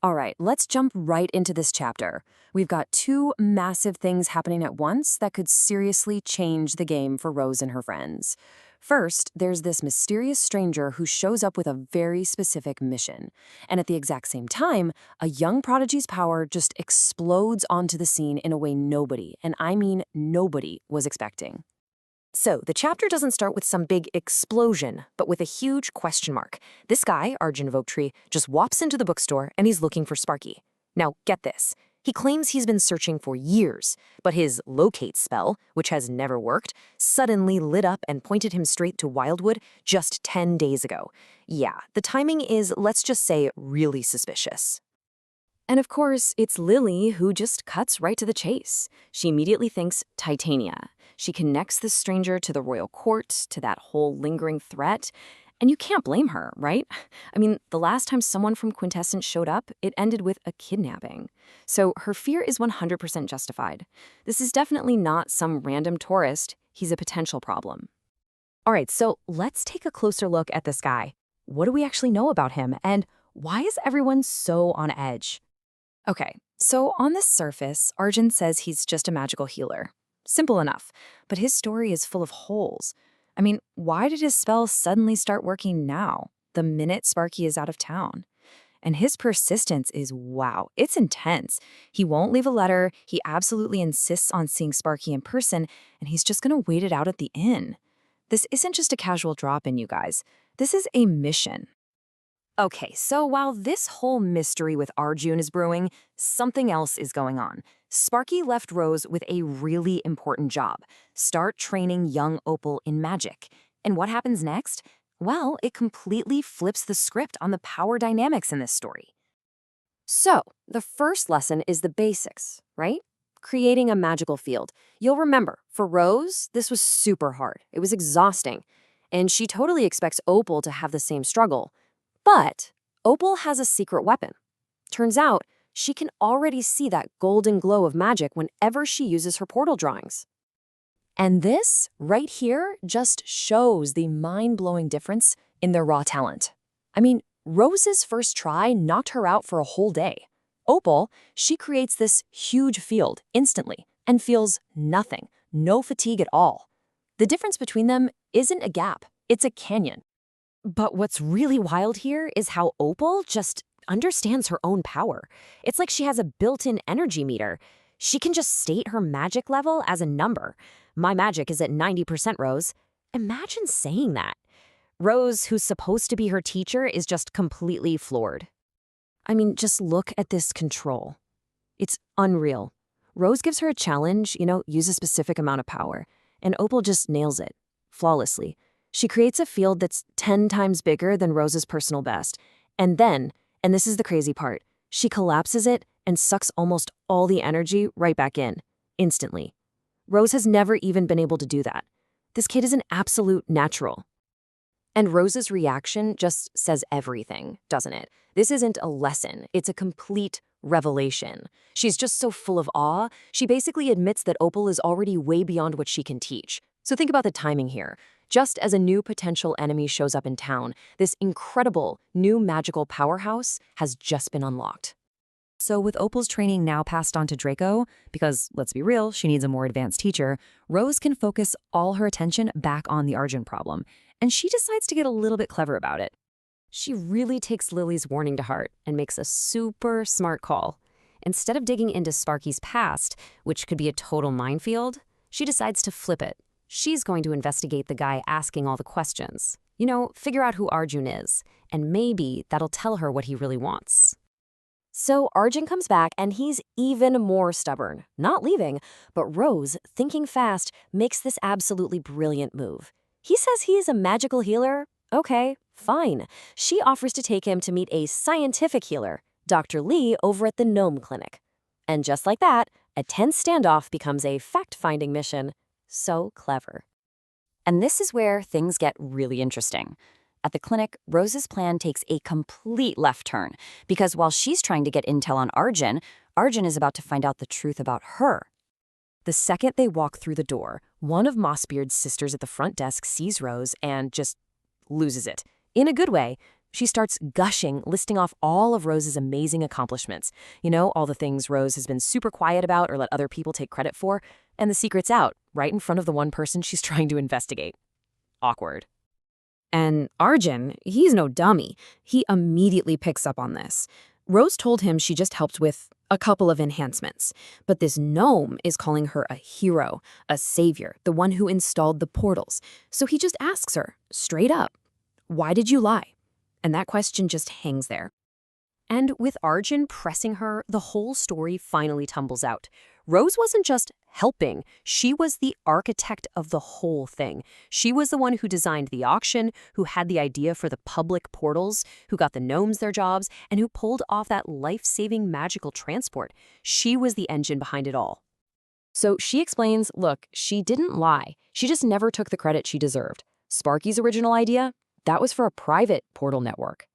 All right, let's jump right into this chapter. We've got two massive things happening at once that could seriously change the game for Rose and her friends. First, there's this mysterious stranger who shows up with a very specific mission. And at the exact same time, a young prodigy's power just explodes onto the scene in a way nobody, and I mean nobody, was expecting. So, the chapter doesn't start with some big explosion, but with a huge question mark. This guy, Arjun Vogtree, just whops into the bookstore and he's looking for Sparky. Now, get this. He claims he's been searching for years, but his locate spell, which has never worked, suddenly lit up and pointed him straight to Wildwood just 10 days ago. Yeah, the timing is, let's just say, really suspicious. And of course, it's Lily who just cuts right to the chase. She immediately thinks Titania. She connects this stranger to the royal court, to that whole lingering threat. And you can't blame her, right? I mean, the last time someone from Quintessence showed up, it ended with a kidnapping. So her fear is 100% justified. This is definitely not some random tourist. He's a potential problem. All right, so let's take a closer look at this guy. What do we actually know about him, and why is everyone so on edge? Okay, so on the surface, Arjun says he's just a magical healer. Simple enough, but his story is full of holes. I mean, why did his spells suddenly start working now, the minute Sparky is out of town? And his persistence is, wow, it's intense. He won't leave a letter, he absolutely insists on seeing Sparky in person, and he's just gonna wait it out at the inn. This isn't just a casual drop-in, you guys. This is a mission. Okay, so while this whole mystery with Arjun is brewing, something else is going on. Sparky left Rose with a really important job: start training young Opal in magic. And what happens next? Well, it completely flips the script on the power dynamics in this story. So, the first lesson is the basics, right? Creating a magical field. You'll remember, for Rose, this was super hard. It was exhausting. And she totally expects Opal to have the same struggle. But Opal has a secret weapon. Turns out, she can already see that golden glow of magic whenever she uses her portal drawings. And this, right here, just shows the mind-blowing difference in their raw talent. I mean, Rose's first try knocked her out for a whole day. Opal, she creates this huge field instantly and feels nothing, no fatigue at all. The difference between them isn't a gap, it's a canyon. But what's really wild here is how Opal just understands her own power. It's like she has a built-in energy meter. She can just state her magic level as a number. My magic is at 90%, Rose. Imagine saying that. Rose, who's supposed to be her teacher, is just completely floored. I mean, just look at this control. It's unreal. Rose gives her a challenge, use a specific amount of power, and Opal just nails it, flawlessly. She creates a field that's 10 times bigger than Rose's personal best. And then, and this is the crazy part, she collapses it and sucks almost all the energy right back in, instantly. Rose has never even been able to do that. This kid is an absolute natural. And Rose's reaction just says everything, doesn't it? This isn't a lesson, it's a complete revelation. She's just so full of awe, she basically admits that Opal is already way beyond what she can teach. So think about the timing here. Just as a new potential enemy shows up in town, this incredible new magical powerhouse has just been unlocked. So with Opal's training now passed on to Draco, because let's be real, she needs a more advanced teacher, Rose can focus all her attention back on the Arjun problem, and she decides to get a little bit clever about it. She really takes Lily's warning to heart and makes a super smart call. Instead of digging into Sparky's past, which could be a total minefield, she decides to flip it. She's going to investigate the guy asking all the questions. Figure out who Arjun is, and maybe that'll tell her what he really wants. So Arjun comes back, and he's even more stubborn, not leaving, but Rose, thinking fast, makes this absolutely brilliant move. He says he is a magical healer. Okay, fine. She offers to take him to meet a scientific healer, Dr. Lee, over at the Gnome Clinic. And just like that, a tense standoff becomes a fact-finding mission. So clever. And this is where things get really interesting. At the clinic, Rose's plan takes a complete left turn, because while she's trying to get intel on Arjun, Arjun is about to find out the truth about her. The second they walk through the door, one of Mossbeard's sisters at the front desk sees Rose and just loses it. In a good way. She starts gushing, listing off all of Rose's amazing accomplishments. You know, all the things Rose has been super quiet about or let other people take credit for, and the secret's out, right in front of the one person she's trying to investigate. Awkward. And Arjun, he's no dummy. He immediately picks up on this. Rose told him she just helped with a couple of enhancements, but this gnome is calling her a hero, a savior, the one who installed the portals. So he just asks her, straight up, why did you lie? And that question just hangs there. And with Arjun pressing her, the whole story finally tumbles out. Rose wasn't just helping, she was the architect of the whole thing. She was the one who designed the auction, who had the idea for the public portals, who got the gnomes their jobs, and who pulled off that life-saving magical transport. She was the engine behind it all. So she explains, look, she didn't lie. She just never took the credit she deserved. Sparky's original idea? That was for a private portal network.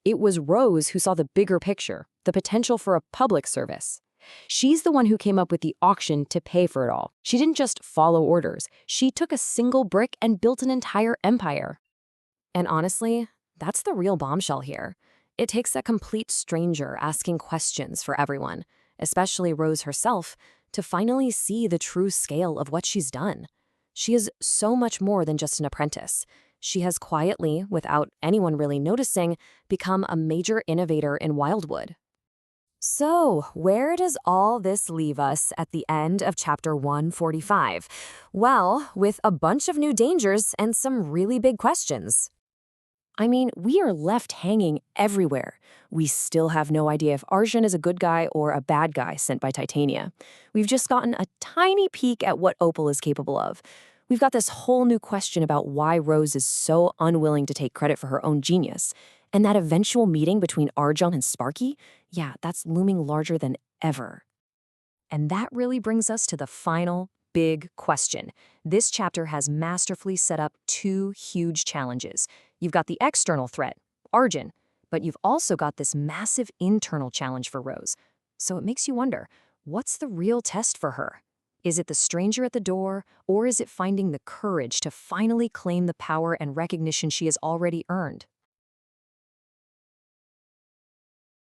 It was Rose who saw the bigger picture, the potential for a public service. She's the one who came up with the auction to pay for it all. She didn't just follow orders. She took a single brick and built an entire empire. And honestly, that's the real bombshell here. It takes a complete stranger asking questions for everyone, especially Rose herself, to finally see the true scale of what she's done. She is so much more than just an apprentice. She has quietly, without anyone really noticing, become a major innovator in Wildwood. So, where does all this leave us at the end of chapter 145? Well, with a bunch of new dangers and some really big questions. I mean, we are left hanging everywhere. We still have no idea if Arjun is a good guy or a bad guy sent by Titania. We've just gotten a tiny peek at what Opal is capable of. We've got this whole new question about why Rose is so unwilling to take credit for her own genius. And that eventual meeting between Arjun and Sparky, yeah, that's looming larger than ever. And that really brings us to the final big question. This chapter has masterfully set up two huge challenges. You've got the external threat, Arjun, but you've also got this massive internal challenge for Rose. So it makes you wonder, what's the real test for her? Is it the stranger at the door, or is it finding the courage to finally claim the power and recognition she has already earned?